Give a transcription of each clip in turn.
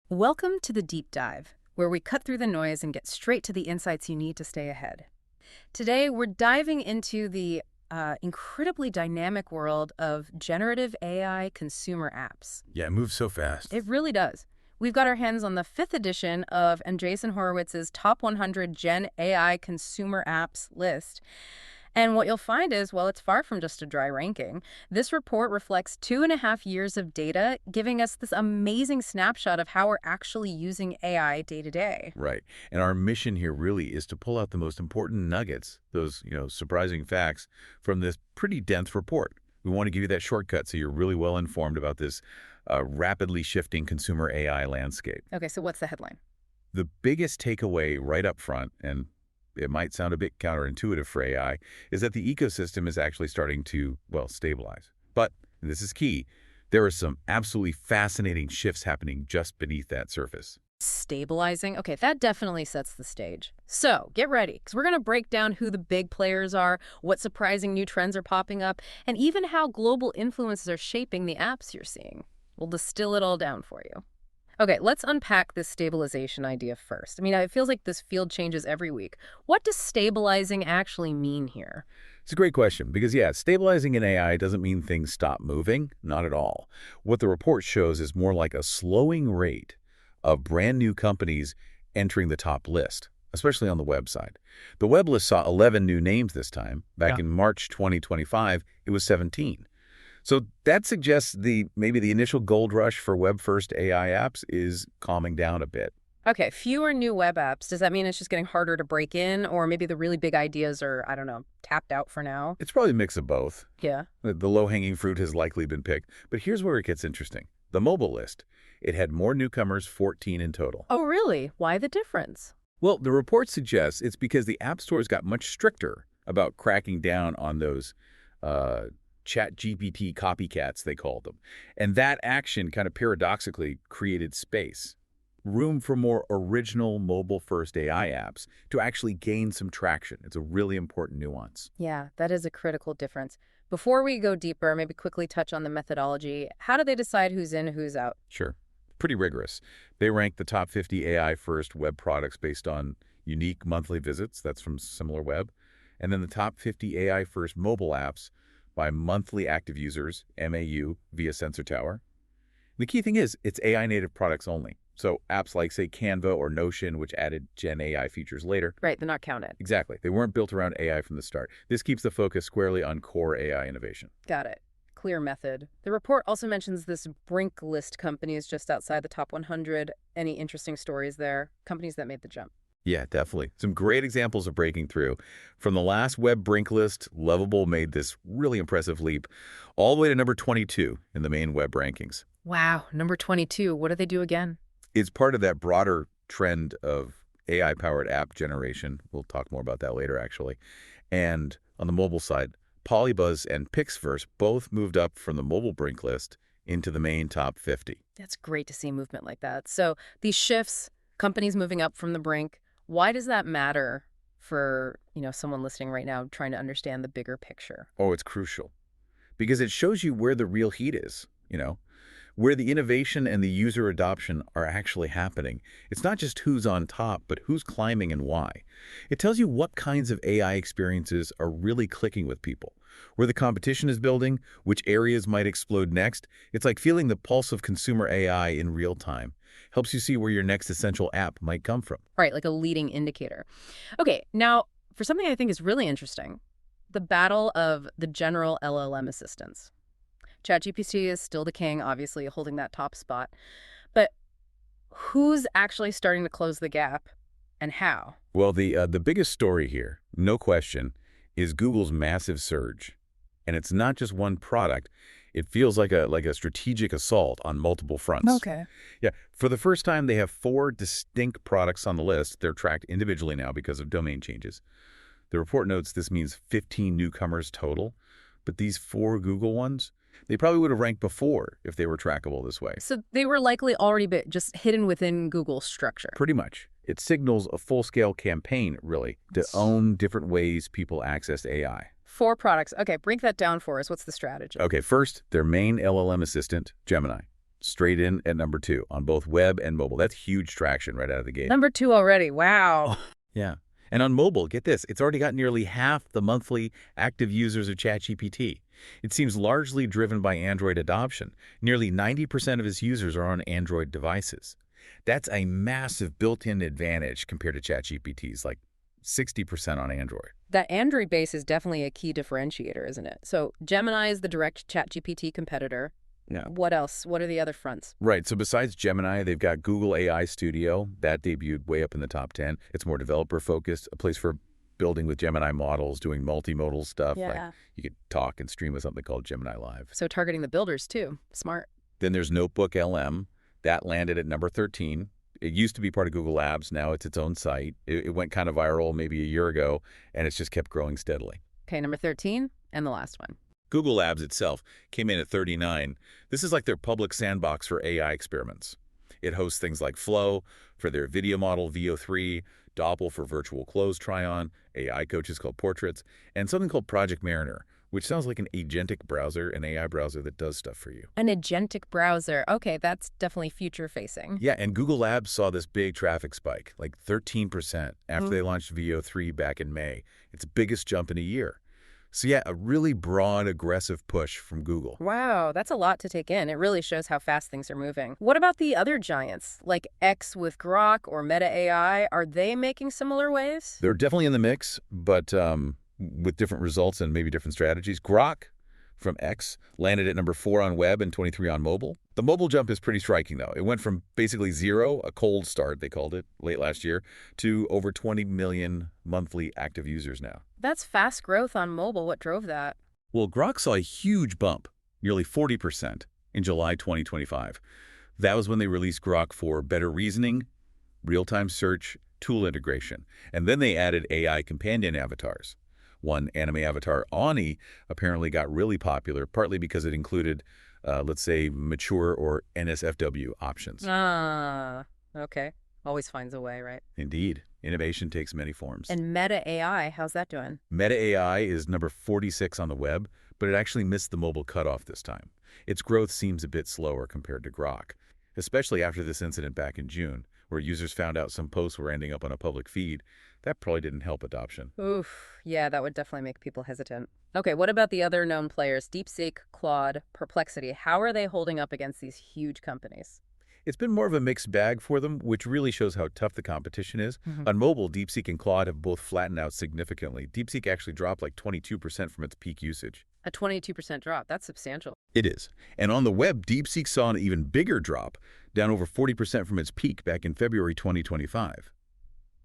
Welcome to the Deep Dive, where we cut through the noise and get straight to the insights you need to stay ahead. Today, we're diving into the incredibly dynamic world of generative AI consumer apps. Yeah, it moves so fast. It really does. We've got our hands on the fifth edition of Andreessen Horowitz's Top 100 Gen AI Consumer Apps list. And what you'll find is, well, it's far from just a dry ranking. This report reflects 2.5 years of data, giving us this amazing snapshot of how we're actually using AI day to day. Right. And our mission here really is to pull out the most important nuggets, those, surprising facts from this pretty dense report. We want to give you that shortcut so you're really well informed about this rapidly shifting consumer AI landscape. Okay, so what's the headline? The biggest takeaway right up front, and it might sound a bit counterintuitive for AI, is that the ecosystem is actually starting to, well, stabilize. But, and this is key, there are some absolutely fascinating shifts happening just beneath that surface. Stabilizing? Okay, that definitely sets the stage. So get ready, because we're going to break down who the big players are, what surprising new trends are popping up, and even how global influences are shaping the apps you're seeing. We'll distill it all down for you. Okay, let's unpack this stabilization idea first. I mean, it feels like this field changes every week. What does stabilizing actually mean here? It's a great question because, yeah, stabilizing in AI doesn't mean things stop moving, not at all. What the report shows is more like a slowing rate of brand new companies entering the top list, especially on the web side. The web list saw 11 new names this time. Back in March 2025, it was 17. So that suggests maybe the initial gold rush for web-first AI apps is calming down a bit. Okay, fewer new web apps. Does that mean it's just getting harder to break in, or maybe the really big ideas are, I don't know, tapped out for now? It's probably a mix of both. Yeah. The low-hanging fruit has likely been picked. But here's where it gets interesting. The mobile list. It had more newcomers, 14 in total. Oh, really? Why the difference? Well, the report suggests it's because the app stores got much stricter about cracking down on those ChatGPT copycats, they called them. And that action kind of paradoxically created space, room for more original mobile-first AI apps to actually gain some traction. It's a really important nuance. Yeah, that is a critical difference. Before we go deeper, maybe quickly touch on the methodology. How do they decide who's in, who's out? Sure. Pretty rigorous. They rank the top 50 AI-first web products based on unique monthly visits. That's from SimilarWeb. And then the top 50 AI-first mobile apps by monthly active users, MAU, via Sensor Tower. The key thing is, it's AI-native products only. So apps like, say, Canva or Notion, which added Gen AI features later. Right, they're not counted. Exactly. They weren't built around AI from the start. This keeps the focus squarely on core AI innovation. Got it. Clear method. The report also mentions this Brink list companies just outside the top 100. Any interesting stories there? Companies that made the jump. Yeah, definitely. Some great examples of breaking through. From the last web Brink list, Lovable made this really impressive leap, all the way to number 22 in the main web rankings. Wow, number 22. What do they do again? It's part of that broader trend of AI-powered app generation. We'll talk more about that later, actually. And on the mobile side, Polybuzz and Pixverse both moved up from the mobile Brink list into the main top 50. That's great to see movement like that. So these shifts, companies moving up from the brink, why does that matter for, someone listening right now trying to understand the bigger picture? Oh, it's crucial because it shows you where the real heat is, where the innovation and the user adoption are actually happening. It's not just who's on top, but who's climbing and why. It tells you what kinds of AI experiences are really clicking with people, where the competition is building, which areas might explode next. It's like feeling the pulse of consumer AI in real time. Helps you see where your next essential app might come from. Right, like a leading indicator. Okay, now, for something I think is really interesting, the battle of the general LLM assistants. ChatGPT is still the king, obviously, holding that top spot. But who's actually starting to close the gap and how? Well, the biggest story here, no question, is Google's massive surge. And it's not just one product. It feels like a strategic assault on multiple fronts. Okay. Yeah. For the first time, they have 4 distinct products on the list. They're tracked individually now because of domain changes. The report notes this means 15 newcomers total. But these 4 Google ones, they probably would have ranked before if they were trackable this way. So they were likely already just hidden within Google's structure. Pretty much. It signals a full-scale campaign, really, to own different ways people access AI. 4 products. Okay, break that down for us. What's the strategy? Okay, first, their main LLM assistant, Gemini. straight in at number 2 on both web and mobile. That's huge traction right out of the gate. Number 2 already. Wow. Oh, yeah. And on mobile, get this, it's already got nearly half the monthly active users of ChatGPT. It seems largely driven by Android adoption. Nearly 90% of its users are on Android devices. That's a massive built-in advantage compared to ChatGPT's, like 60% on Android. That Android base is definitely a key differentiator, isn't it? So Gemini is the direct ChatGPT competitor. Yeah. What else? What are the other fronts? Right. So besides Gemini, they've got Google AI Studio. That debuted way up in the top 10. It's more developer-focused, a place for building with Gemini models, doing multimodal stuff. Yeah. Like you could talk and stream with something called Gemini Live. So targeting the builders, too. Smart. Then there's Notebook LM. That landed at number 13. It used to be part of Google Labs. Now it's its own site. It went kind of viral maybe a year ago, and it's just kept growing steadily. Okay, number 13, and the last one. Google Labs itself came in at 39. This is like their public sandbox for AI experiments. It hosts things like Flow for their video model VO3, Doppel for virtual clothes try-on, AI coaches called Portraits, and something called Project Mariner, which sounds like an agentic browser, an AI browser that does stuff for you. An agentic browser. Okay, that's definitely future-facing. Yeah, and Google Labs saw this big traffic spike, like 13%, after they launched VO3 back in May. Its biggest jump in a year. So yeah, a really broad, aggressive push from Google. Wow, that's a lot to take in. It really shows how fast things are moving. What about the other giants, like X with Grok or Meta AI? Are they making similar waves? They're definitely in the mix, but with different results and maybe different strategies. Grok from X landed at number 4 on web and 23 on mobile. The mobile jump is pretty striking, though. It went from basically 0, a cold start, they called it, late last year, to over 20 million monthly active users now. That's fast growth on mobile. What drove that? Well, Grok saw a huge bump, nearly 40%, in July 2025. That was when they released Grok for better reasoning, real-time search, tool integration, and then they added AI companion avatars. One anime avatar, Ani, apparently got really popular, partly because it included, let's say, mature or NSFW options. Okay. Always finds a way, right? Indeed. Innovation takes many forms. And Meta AI, how's that doing? Meta AI is number 46 on the web, but it actually missed the mobile cutoff this time. Its growth seems a bit slower compared to Grok, especially after this incident back in June, where users found out some posts were ending up on a public feed. That probably didn't help adoption. Oof. Yeah, that would definitely make people hesitant. Okay, what about the other known players? DeepSeek, Claude, Perplexity. How are they holding up against these huge companies? It's been more of a mixed bag for them, which really shows how tough the competition is. On mobile, DeepSeek and Claude have both flattened out significantly. DeepSeek actually dropped like 22% from its peak usage. A 22% drop. That's substantial. It is. And on the web, DeepSeek saw an even bigger drop, down over 40% from its peak back in February 2025.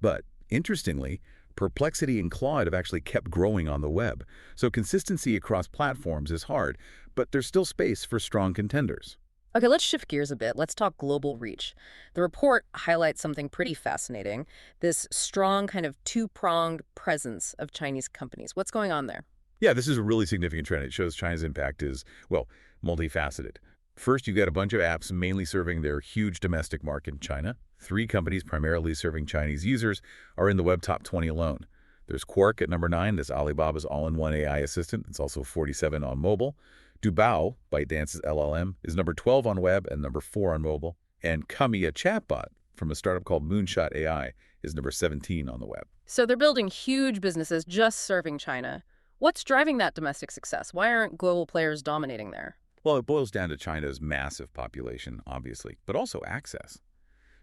But interestingly, Perplexity and Claude have actually kept growing on the web. So consistency across platforms is hard, but there's still space for strong contenders. Okay, let's shift gears a bit. Let's talk global reach. The report highlights something pretty fascinating, this strong kind of two-pronged presence of Chinese companies. What's going on there? Yeah, this is a really significant trend. It shows China's impact is, well, multifaceted. First, you've got a bunch of apps mainly serving their huge domestic market in China. 3 companies primarily serving Chinese users are in the web top 20 alone. There's Quark at number 9, this Alibaba's all-in-one AI assistant. It's also 47 on mobile. Dubao, ByteDance's LLM, is number 12 on web and number 4 on mobile. And Kami, a chatbot from a startup called Moonshot AI, is number 17 on the web. So they're building huge businesses just serving China. What's driving that domestic success? Why aren't global players dominating there? Well, it boils down to China's massive population, obviously, but also access.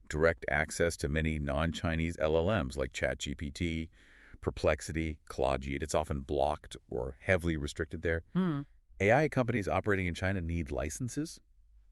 Direct access to many non-Chinese LLMs like ChatGPT, Perplexity, Claude. It's often blocked or heavily restricted there. AI companies operating in China need licenses.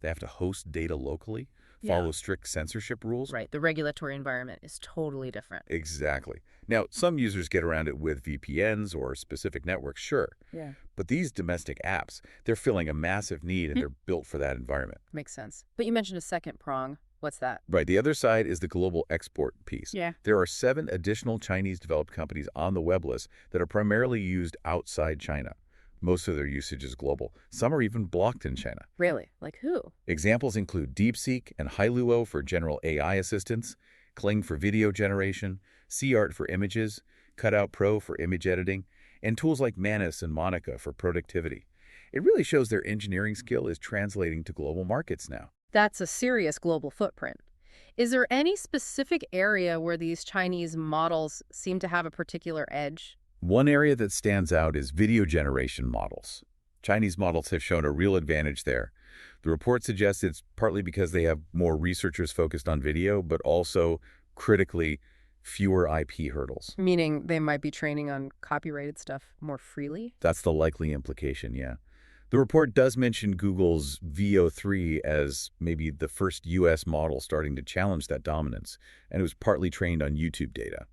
They have to host data locally, follow strict censorship rules. Right, the regulatory environment is totally different. Exactly. Now, some users get around it with VPNs or specific networks, sure. Yeah. But these domestic apps, they're filling a massive need and they're built for that environment. Makes sense. But you mentioned a second prong. What's that? Right. The other side is the global export piece. Yeah. There are 7 additional Chinese-developed companies on the web list that are primarily used outside China. Most of their usage is global. Some are even blocked in China. Really? Like who? Examples include DeepSeek and Hailuo for general AI assistance, Kling for video generation, CArt for images, Cutout Pro for image editing, and tools like Manus and Monica for productivity. It really shows their engineering skill is translating to global markets now. That's a serious global footprint. Is there any specific area where these Chinese models seem to have a particular edge? One area that stands out is video generation models. Chinese models have shown a real advantage there. The report suggests it's partly because they have more researchers focused on video, but also, critically, fewer IP hurdles. Meaning they might be training on copyrighted stuff more freely? That's the likely implication, yeah. The report does mention Google's VO3 as maybe the first U.S. model starting to challenge that dominance, and it was partly trained on YouTube data.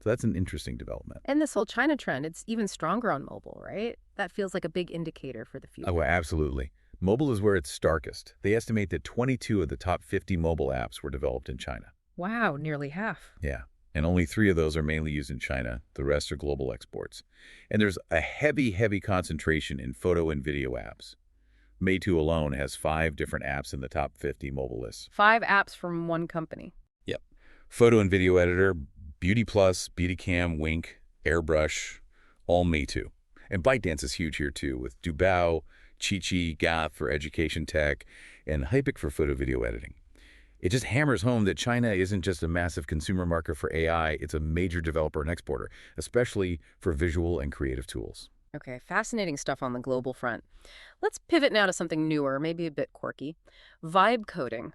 So that's an interesting development. And this whole China trend, it's even stronger on mobile, right? That feels like a big indicator for the future. Oh, absolutely. Mobile is where it's starkest. They estimate that 22 of the top 50 mobile apps were developed in China. Wow, nearly half. Yeah, and only 3 of those are mainly used in China. The rest are global exports. And there's a heavy concentration in photo and video apps. Meitu alone has 5 different apps in the top 50 mobile lists. 5 apps from one company. Yep. Photo and video editor, Beauty Plus, Beautycam, Wink, Airbrush, all Meitu. And ByteDance is huge here too, with Dubao, Chi Gath for education tech, and Hypic for photo video editing. It just hammers home that China isn't just a massive consumer market for AI, it's a major developer and exporter, especially for visual and creative tools. Okay, fascinating stuff on the global front. Let's pivot now to something newer, maybe a bit quirky. Vibe coding.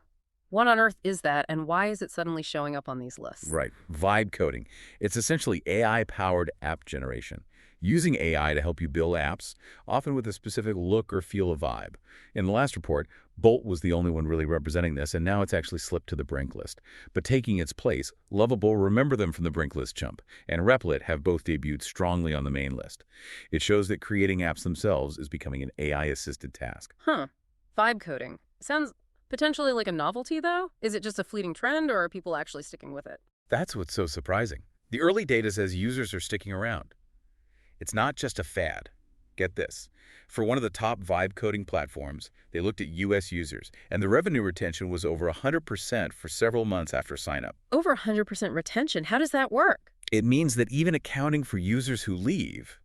What on earth is that, and why is it suddenly showing up on these lists? Right. Vibe coding. It's essentially AI-powered app generation, using AI to help you build apps, often with a specific look or feel of vibe. In the last report, Bolt was the only one really representing this, and now it's actually slipped to the Brink list. But taking its place, Lovable, Remember Them from the Brink list jump, and Replit have both debuted strongly on the main list. It shows that creating apps themselves is becoming an AI-assisted task. Huh. Vibe coding. Sounds potentially like a novelty, though? Is it just a fleeting trend, or are people actually sticking with it? That's what's so surprising. The early data says users are sticking around. It's not just a fad. Get this. For one of the top vibe coding platforms, they looked at U.S. users, and the revenue retention was over 100% for several months after sign-up. Over 100% retention. How does that work? It means that even accounting for users who leave,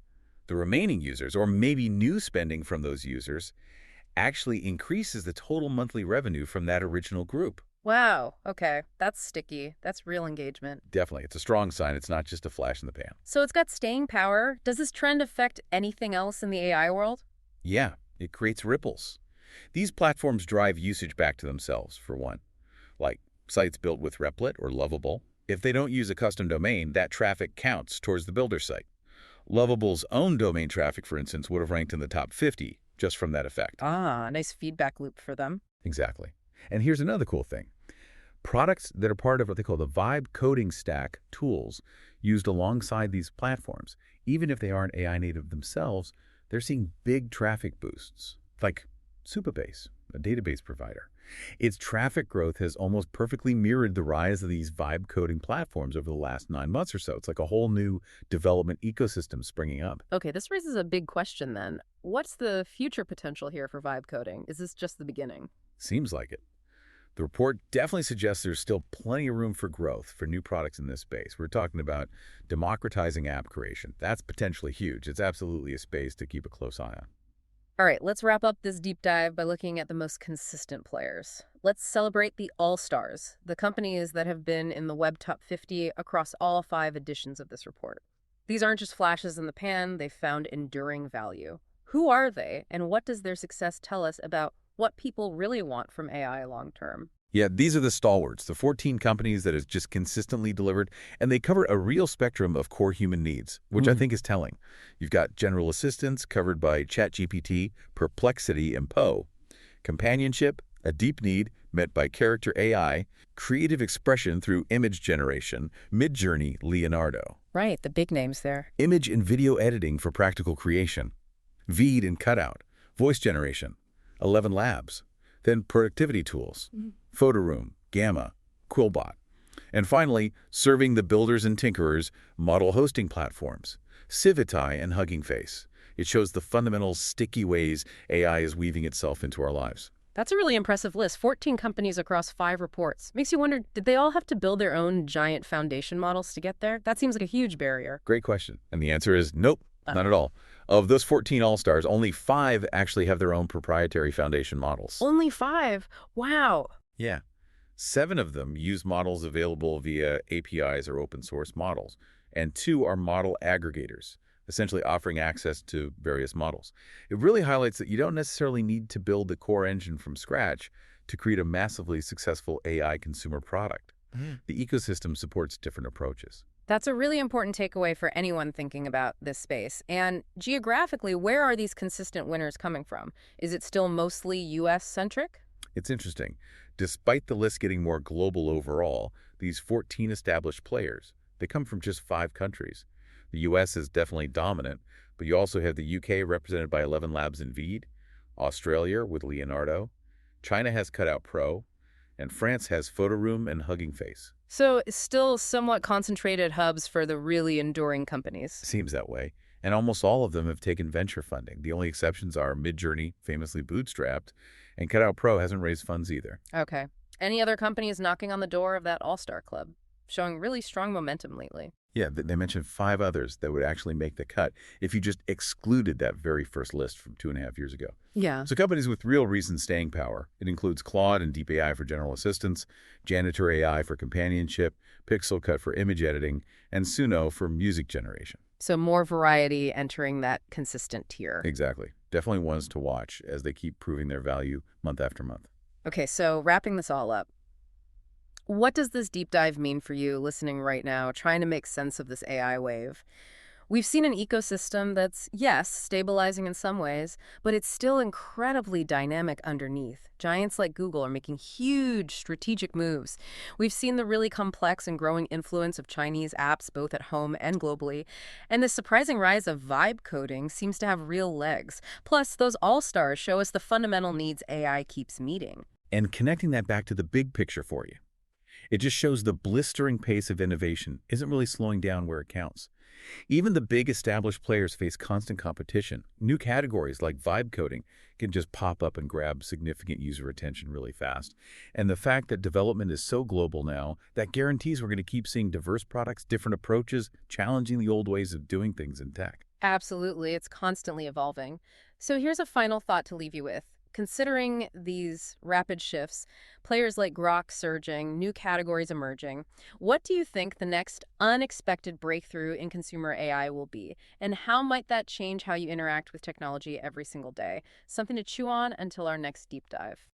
the remaining users, or maybe new spending from those users, actually increases the total monthly revenue from that original group. Wow. Okay. That's sticky. That's real engagement. Definitely. It's a strong sign. It's not just a flash in the pan. So it's got staying power. Does this trend affect anything else in the AI world? Yeah, it creates ripples. These platforms drive usage back to themselves, for one. Like sites built with Replit or Lovable. If they don't use a custom domain, that traffic counts towards the builder site. Lovable's own domain traffic, for instance, would have ranked in the top 50 just from that effect. Ah, nice feedback loop for them. Exactly. And here's another cool thing. Products that are part of what they call the Vibe Coding Stack tools used alongside these platforms, even if they aren't AI native themselves, they're seeing big traffic boosts, like Supabase, a database provider. Its traffic growth has almost perfectly mirrored the rise of these vibe coding platforms over the last 9 months or so. It's like a whole new development ecosystem springing up. Okay, this raises a big question then. What's the future potential here for vibe coding? Is this just the beginning? Seems like it. The report definitely suggests there's still plenty of room for growth for new products in this space. We're talking about democratizing app creation. That's potentially huge. It's absolutely a space to keep a close eye on. All right, let's wrap up this deep dive by looking at the most consistent players. Let's celebrate the all-stars, the companies that have been in the Web Top 50 across all 5 editions of this report. These aren't just flashes in the pan, they've found enduring value. Who are they, and what does their success tell us about what people really want from AI long-term? Yeah, these are the stalwarts, the 14 companies that have just consistently delivered, and they cover a real spectrum of core human needs, which I think is telling. You've got general assistance covered by ChatGPT, Perplexity, and Poe, companionship, a deep need met by character AI, creative expression through image generation, Midjourney, Leonardo. Right, the big names there. Image and video editing for practical creation, Veed and Cutout, voice generation, 11 Labs, then productivity tools, Photoroom, Gamma, Quillbot, and finally, serving the builders and tinkerers, model hosting platforms, Civitai and Hugging Face. It shows the fundamental sticky ways AI is weaving itself into our lives. That's a really impressive list. 14 companies across 5 reports. Makes you wonder, did they all have to build their own giant foundation models to get there? That seems like a huge barrier. Great question. And the answer is nope, not at all. Of those 14 all-stars, only 5 actually have their own proprietary foundation models. Only 5? Wow. Yeah. 7 of them use models available via APIs or open source models, and 2 are model aggregators, essentially offering access to various models. It really highlights that you don't necessarily need to build the core engine from scratch to create a massively successful AI consumer product. The ecosystem supports different approaches. That's a really important takeaway for anyone thinking about this space. And geographically, where are these consistent winners coming from? Is it still mostly US-centric? It's interesting. Despite the list getting more global overall, these 14 established players, they come from just 5 countries. The US is definitely dominant, but you also have the UK represented by 11 Labs and Veed, Australia with Leonardo, China has Cutout Pro, and France has Photoroom and Hugging Face. So it's still somewhat concentrated hubs for the really enduring companies. Seems that way. And almost all of them have taken venture funding. The only exceptions are Midjourney, famously bootstrapped, and Cutout Pro hasn't raised funds either. Okay. Any other companies knocking on the door of that all-star club, showing really strong momentum lately? Yeah, they mentioned 5 others that would actually make the cut if you just excluded that very first list from 2.5 years ago. Yeah. So companies with real recent staying power. It includes Claude and Deep AI for general assistance, Janitor AI for companionship, Pixel Cut for image editing, and Suno for music generation. So more variety entering that consistent tier. Exactly. Definitely ones to watch as they keep proving their value month after month. Okay, so wrapping this all up, what does this deep dive mean for you listening right now, trying to make sense of this AI wave? We've seen an ecosystem that's, yes, stabilizing in some ways, but it's still incredibly dynamic underneath. Giants like Google are making huge strategic moves. We've seen the really complex and growing influence of Chinese apps both at home and globally. And the surprising rise of vibe coding seems to have real legs. Plus, those all-stars show us the fundamental needs AI keeps meeting. And connecting that back to the big picture for you. It just shows the blistering pace of innovation isn't really slowing down where it counts. Even the big established players face constant competition. New categories like vibe coding can just pop up and grab significant user attention really fast. And the fact that development is so global now, that guarantees we're going to keep seeing diverse products, different approaches, challenging the old ways of doing things in tech. Absolutely. It's constantly evolving. So here's a final thought to leave you with. Considering these rapid shifts, players like Grok surging, new categories emerging, what do you think the next unexpected breakthrough in consumer AI will be? And how might that change how you interact with technology every single day? Something to chew on until our next deep dive.